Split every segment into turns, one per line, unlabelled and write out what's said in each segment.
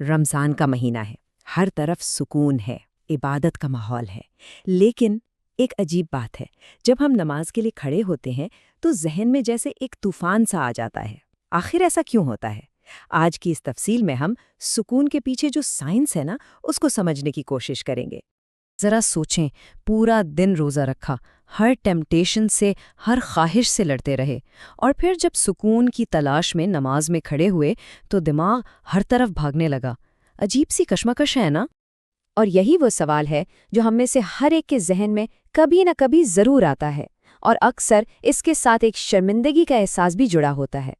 رمضان کا مہینہ ہے، ہر طرف سکون ہے، عبادت کا ماحول ہے، لیکن ایک عجیب بات ہے، جب ہم نماز کے لیے کھڑے ہوتے ہیں تو ذہن میں جیسے ایک طوفان سا آ جاتا ہے۔ آخر ایسا کیوں ہوتا ہے؟ آج کی اس تفصیل میں ہم سکون کے پیچھے جو سائنس ہے نا، اس کو سمجھنے کی کوشش کریں گے۔ ذرا سوچیں، پورا دن روزہ رکھا، ہر ٹیمپٹیشن سے، ہر خواہش سے لڑتے رہے، اور پھر جب سکون کی تلاش میں نماز میں کھڑے ہوئے تو دماغ ہر طرف بھاگنے لگا۔ عجیب سی کشمکش ہے نا؟ اور یہی وہ سوال ہے جو ہم میں سے ہر ایک کے ذہن میں کبھی نہ کبھی ضرور آتا ہے، اور اکثر اس کے ساتھ ایک شرمندگی کا احساس بھی جڑا ہوتا ہے۔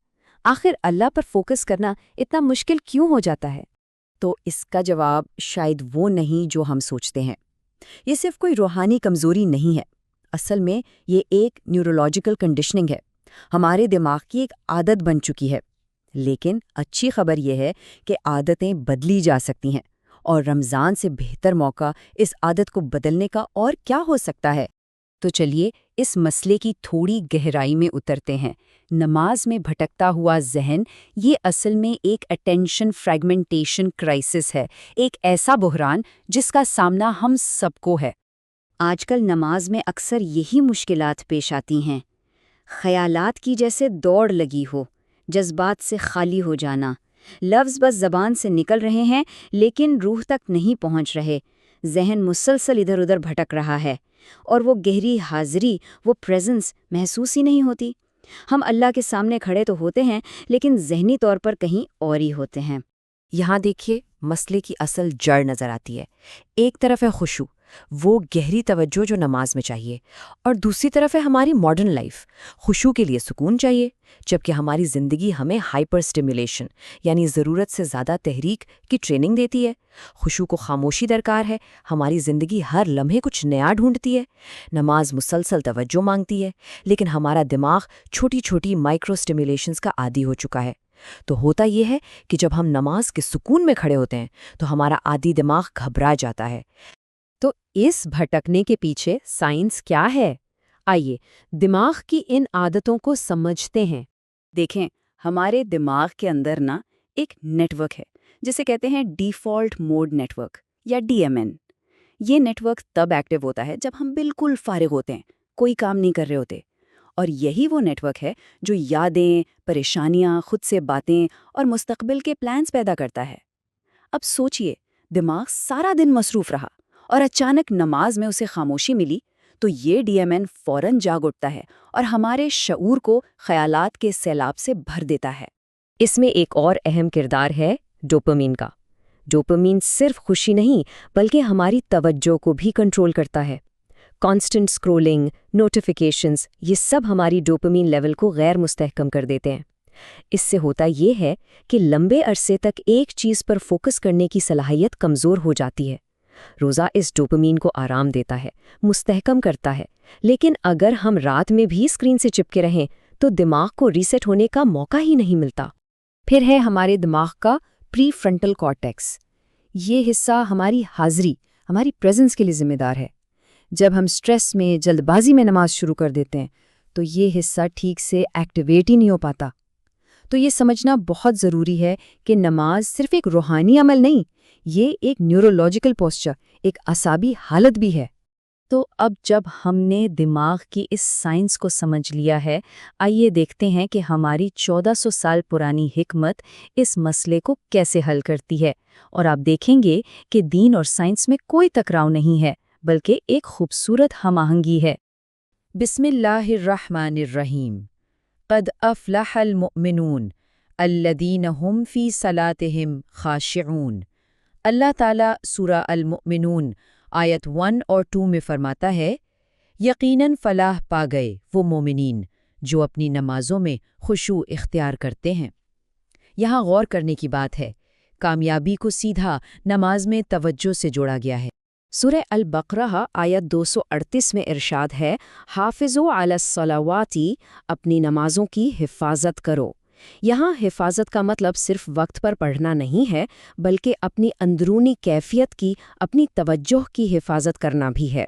آخر اللہ پر فوکس کرنا اتنا مشکل کیوں ہو جاتا ہے؟ تو اس کا جواب شاید وہ نہیں جو ہم سوچتے ہیں۔ یہ صرف کوئی روحانی کمزوری نہیں ہے، اصل میں یہ ایک نیورولوجیکل کنڈیشننگ ہے، ہمارے دماغ کی ایک عادت بن چکی ہے۔ لیکن اچھی خبر یہ ہے کہ عادتیں بدلی جا سکتی ہیں، اور رمضان سے بہتر موقع اس عادت کو بدلنے کا اور کیا ہو سکتا ہے؟ تو چلیے اس مسئلے کی تھوڑی گہرائی میں اترتے ہیں۔ نماز میں بھٹکتا ہوا ذہن یہ اصل میں ایک اٹینشن فریگمنٹیشن کرائسس ہے، ایک ایسا بحران جس کا سامنا ہم سب کو ہے۔ آج کل نماز میں اکثر یہی مشکلات پیش آتی ہیں۔ خیالات کی جیسے دوڑ لگی ہو، جذبات سے خالی ہو جانا، لفظ بس زبان سے نکل رہے ہیں لیکن روح تک نہیں پہنچ رہے، ذہن مسلسل ادھر ادھر بھٹک رہا ہے، اور وہ گہری حاضری، وہ پریزنس محسوس ہی نہیں ہوتی۔ ہم اللہ کے سامنے کھڑے تو ہوتے ہیں لیکن ذہنی طور پر کہیں اور ہی ہوتے ہیں۔
یہاں دیکھیے مسئلے کی اصل جڑ نظر آتی ہے۔ ایک طرف ہے خشوع، وہ گہری توجہ جو نماز میں چاہیے، اور دوسری طرف ہے ہماری ماڈرن لائف۔ خشوع کے لیے سکون چاہیے، جبکہ ہماری زندگی ہمیں ہائپر سٹیمولیشن یعنی ضرورت سے زیادہ تحریک کی ٹریننگ دیتی ہے۔ خشوع کو خاموشی درکار ہے، ہماری زندگی ہر لمحے کچھ نیا ڈھونڈتی ہے۔ نماز مسلسل توجہ مانگتی ہے، لیکن ہمارا دماغ چھوٹی چھوٹی مائکرو سٹیمولیشنز کا عادی ہو چکا ہے۔ تو ہوتا یہ ہے کہ جب ہم نماز کے سکون میں کھڑے ہوتے ہیں تو ہمارا عادی دماغ گھبرا جاتا ہے۔
تو اس بھٹکنے کے پیچھے سائنس کیا ہے؟ آئیے دماغ کی ان عادتوں کو سمجھتے ہیں۔
دیکھیں، ہمارے دماغ کے اندر نا ایک نیٹ ورک ہے جسے کہتے ہیں ڈیفالٹ موڈ نیٹ ورک یا DMN۔ یہ نیٹ ورک تب ایکٹیو ہوتا ہے جب ہم بالکل فارغ ہوتے ہیں، کوئی کام نہیں کر رہے ہوتے، اور یہی وہ نیٹ ورک ہے جو یادیں، پریشانیاں، خود سے باتیں اور مستقبل کے پلانز پیدا کرتا ہے۔ اب سوچئے، دماغ سارا دن مصروف رہا اور اچانک نماز میں اسے خاموشی ملی تو یہ DMN فوراً جاگ اٹھتا ہے اور ہمارے شعور کو خیالات کے سیلاب سے بھر دیتا ہے۔
اس میں ایک اور اہم کردار ہے ڈوپامین کا۔ ڈوپامین صرف خوشی نہیں بلکہ ہماری توجہ کو بھی کنٹرول کرتا ہے۔ کانسٹنٹ سکرولنگ، نوٹیفیکیشنز، یہ سب ہماری ڈوپامین لیول کو غیر مستحکم کر دیتے ہیں۔ اس سے ہوتا یہ ہے کہ لمبے عرصے تک ایک چیز پر فوکس کرنے کی صلاحیت کمزور ہو جاتی ہے۔ روزہ اس ڈوپامین کو آرام دیتا ہے، مستحکم کرتا ہے، لیکن اگر ہم رات میں بھی اسکرین سے چپکے رہیں تو دماغ کو ریسٹ ہونے کا موقع ہی نہیں ملتا۔ پھر ہے ہمارے دماغ کا پری فرنٹل کارٹیکس۔ یہ حصہ ہماری حاضری، ہماری پریزنس کے لیے ذمہ دار ہے۔ جب ہم سٹریس میں، جلد بازی میں نماز شروع کر دیتے ہیں تو یہ حصہ ٹھیک سے ایکٹیویٹ ہی نہیں ہو پاتا۔ تو یہ سمجھنا بہت ضروری ہے کہ نماز صرف ایک روحانی عمل نہیں، یہ ایک نیورولوجیکل پوسچر، ایک اعصابی حالت بھی ہے۔
تو اب جب ہم نے دماغ کی اس سائنس کو سمجھ لیا ہے، آئیے دیکھتے ہیں کہ ہماری 1400 سال پرانی حکمت اس مسئلے کو کیسے حل کرتی ہے، اور آپ دیکھیں گے کہ دین اور سائنس میں کوئی ٹکراؤ نہیں ہے بلکہ ایک خوبصورت ہم آہنگی ہے۔
بسم اللہ الرحمن الرحیم۔ قد افلح المؤمنون الذین هم فی صلاتہم خاشعون۔ اللہ تعالیٰ سورہ المؤمنون آیت 1 اور 2 میں فرماتا ہے، یقیناً فلاح پا گئے وہ مومنین جو اپنی نمازوں میں خشوع اختیار کرتے ہیں۔ یہاں غور کرنے کی بات ہے، کامیابی کو سیدھا نماز میں توجہ سے جوڑا گیا ہے۔
سورہ البقرہ آیت 238 میں ارشاد ہے، حافظوا علی الصلوات، اپنی نمازوں کی حفاظت کرو۔ یہاں حفاظت کا مطلب صرف وقت پر پڑھنا نہیں ہے، بلکہ اپنی اندرونی کیفیت کی، اپنی توجہ کی حفاظت کرنا بھی ہے۔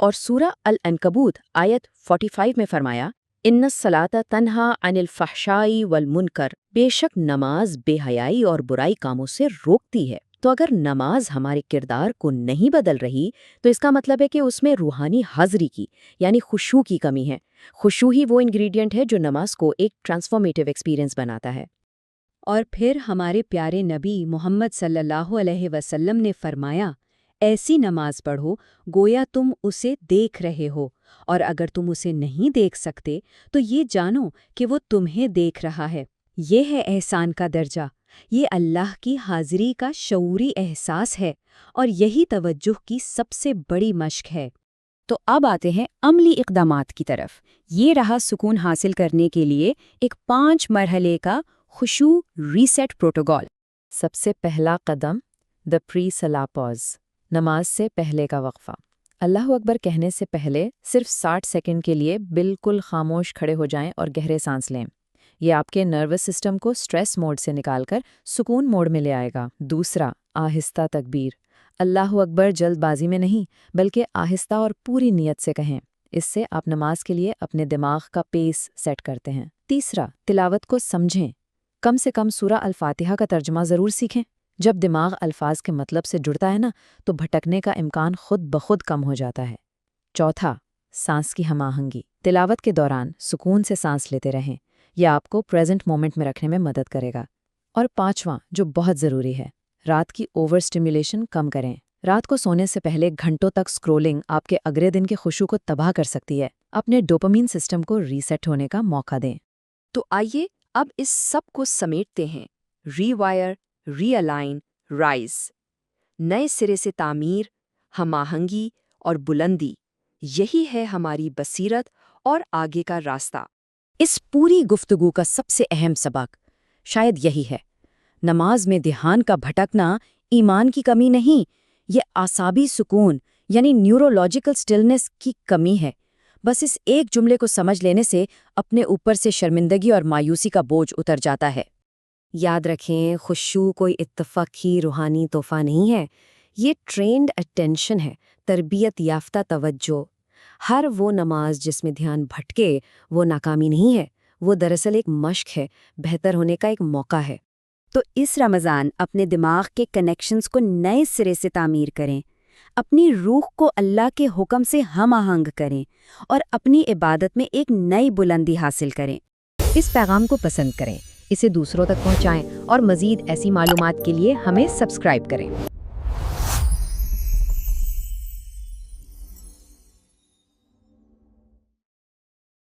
اور سورہ العنکبوت آیت 45 میں فرمایا،
ان الصلاۃ تنہا عن الفحشاء والمنکر، بے شک نماز بے حیائی اور برائی کاموں سے روکتی ہے۔ تو اگر نماز ہمارے کردار کو نہیں بدل رہی تو اس کا مطلب ہے کہ اس میں روحانی حاضری کی یعنی خشوع کی کمی ہے۔ خشوع ہی وہ انگریڈینٹ ہے جو نماز کو ایک ٹرانسفارمیٹیو ایکسپیرینس بناتا ہے۔
اور پھر ہمارے پیارے نبی محمد صلی اللہ علیہ وسلم نے فرمایا، ایسی نماز پڑھو گویا تم اسے دیکھ رہے ہو، اور اگر تم اسے نہیں دیکھ سکتے تو یہ جانو کہ وہ تمہیں دیکھ رہا ہے۔ یہ ہے احسان کا درجہ، یہ اللہ کی حاضری کا شعوری احساس ہے، اور یہی توجہ کی سب سے بڑی مشق ہے۔ تو اب آتے ہیں عملی اقدامات کی طرف۔ یہ رہا سکون حاصل کرنے کے لیے ایک 5 مرحلے کا خشوع ریسیٹ پروٹوکول۔
سب سے پہلا قدم دا پری صلاح پاز، نماز سے پہلے کا وقفہ۔ اللہ اکبر کہنے سے پہلے صرف 60 سیکنڈ کے لیے بالکل خاموش کھڑے ہو جائیں اور گہرے سانس لیں۔ یہ آپ کے نروس سسٹم کو سٹریس موڈ سے نکال کر سکون موڈ میں لے آئے گا۔ دوسرا، آہستہ تکبیر۔ اللہ اکبر جلد بازی میں نہیں بلکہ آہستہ اور پوری نیت سے کہیں۔ اس سے آپ نماز کے لیے اپنے دماغ کا پیس سیٹ کرتے ہیں۔ تیسرا، تلاوت کو سمجھیں۔ کم سے کم سورہ الفاتحہ کا ترجمہ ضرور سیکھیں۔ جب دماغ الفاظ کے مطلب سے جڑتا ہے نا تو بھٹکنے کا امکان خود بخود کم ہو جاتا ہے۔ چوتھا، سانس کی ہم آہنگی۔ تلاوت کے دوران سکون سے سانس لیتے رہیں، یہ آپ کو پریزنٹ مومنٹ میں رکھنے میں مدد کرے گا۔ اور پانچواں، جو بہت ضروری ہے، رات کی اوور سٹیمیولیشن کم کریں۔ رات کو سونے سے پہلے گھنٹوں تک سکرولنگ آپ کے اگلے دن کے خشوع کو تباہ کر سکتی ہے۔ اپنے ڈوپامین سسٹم کو ریسیٹ ہونے کا موقع دیں۔
تو آئیے اب اس سب کو سمیٹتے ہیں۔ ری وائر، ری الائن، رائز۔ نئے سرے سے تعمیر، ہم آہنگی اور بلندی، یہی ہے ہماری بصیرت اور آگے کا راستہ۔
اس پوری گفتگو کا سب سے اہم سبق شاید یہی ہے، نماز میں دھیان کا بھٹکنا ایمان کی کمی نہیں، یہ اعصابی سکون یعنی نیورولوجیکل سٹلنس کی کمی ہے۔ بس اس ایک جملے کو سمجھ لینے سے اپنے اوپر سے شرمندگی اور مایوسی کا بوجھ اتر جاتا ہے۔ یاد رکھیں، خشوع کوئی اتفاقی روحانی تحفہ نہیں ہے، یہ ٹرینڈ اٹینشن ہے، تربیت یافتہ توجہ۔ ہر وہ نماز جس میں دھیان بھٹکے وہ ناکامی نہیں ہے، وہ دراصل ایک مشق ہے، بہتر ہونے کا ایک موقع ہے۔
تو اس رمضان اپنے دماغ کے کنیکشنز کو نئے سرے سے تعمیر کریں، اپنی روح کو اللہ کے حکم سے ہم آہنگ کریں اور اپنی عبادت میں ایک نئی بلندی حاصل کریں۔
اس پیغام کو پسند کریں، اسے دوسروں تک پہنچائیں اور مزید ایسی معلومات کے لیے ہمیں سبسکرائب کریں۔